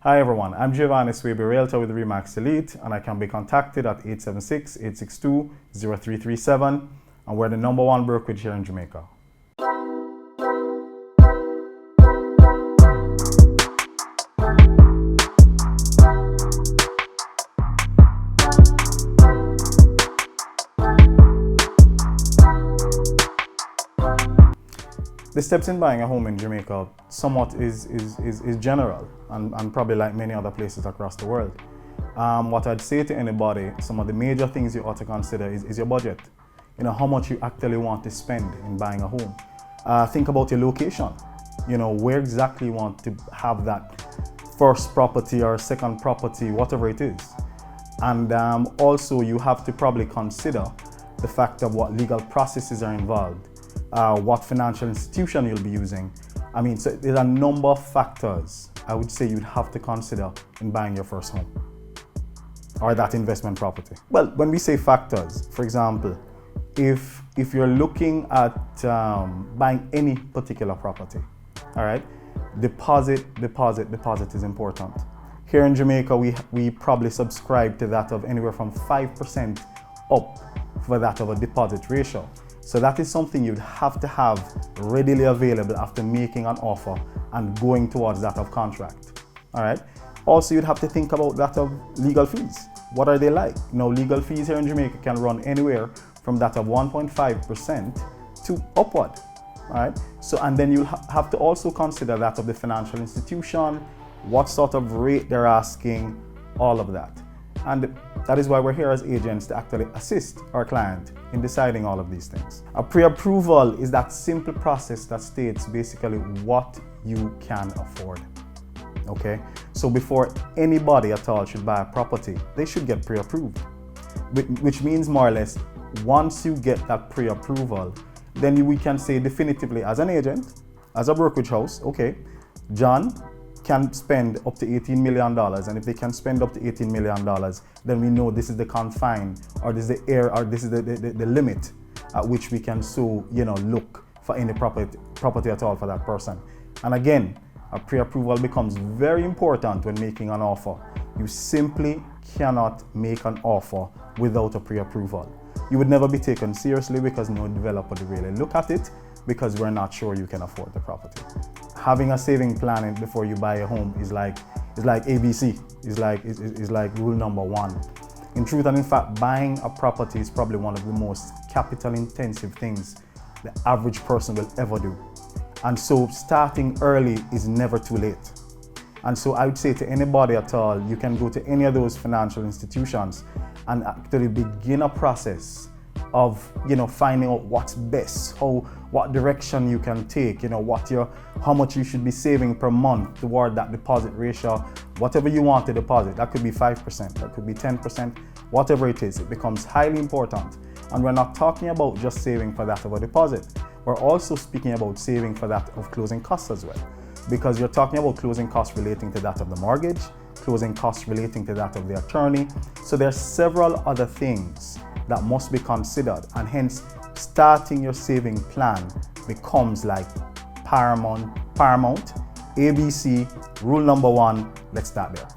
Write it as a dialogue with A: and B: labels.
A: Hi everyone, I'm Giovannie Swaby, Realtor with Remax Elite, and I can be contacted at 876-862-0337, and we're the #1 brokerage here in Jamaica. The steps in buying a home in Jamaica somewhat is general and probably like many other places across the world. What I'd say to anybody, some of the major things you ought to consider is your budget. You know, how much you actually want to spend in buying a home. Think about your location. You know, where exactly you want to have that first property or second property, whatever it is. And also you have to probably consider the fact of what legal processes are involved. What financial institution you'll be using. I mean, so there's a number of factors I would say you'd have to consider in buying your first home or that investment property. Well, when we say factors, for example, if you're looking at buying any particular property, all right, deposit is important. Here in Jamaica, we probably subscribe to that of anywhere from 5% up for that of a deposit ratio. So that is something you'd have to have readily available after making an offer and going towards that of contract. All right. Also, you'd have to think about that of legal fees. What are they like? You know, legal fees here in Jamaica can run anywhere from that of 1.5% to upward. All right. So, and then you'll have to also consider that of the financial institution, what sort of rate they're asking, all of that. And that is why we're here as agents to actually assist our client in deciding all of these things. A pre-approval is that simple process that states basically what you can afford. Okay, so before anybody at all should buy a property, they should get pre-approved, which means more or less once you get that pre-approval, then we can say definitively as an agent, as a brokerage house, okay, John can spend up to $18 million, and if they can spend up to $18 million, then we know this is the confine, or this is the air, or this is the limit at which we can look for any property at all for that person. And again, a pre-approval becomes very important when making an offer. You simply cannot make an offer without a pre-approval. You would never be taken seriously because no developer would really look at it because we're not sure you can afford the property. Having a saving plan before you buy a home is like ABC, is like rule #1. In truth and in fact, buying a property is probably one of the most capital intensive things the average person will ever do. And so starting early is never too late. And so I would say to anybody at all, you can go to any of those financial institutions and actually begin a process of finding out what's best, what direction you can take, how much you should be saving per month toward that deposit ratio, whatever you want to deposit. That could be 5%, that could be 10%, whatever it is. It becomes highly important. And we're not talking about just saving for that of a deposit. We're also speaking about saving for that of closing costs as well, because you're talking about closing costs relating to that of the mortgage, closing costs relating to that of the attorney. So there's several other things that must be considered, and hence starting your saving plan becomes like paramount, ABC, rule #1. Let's start there.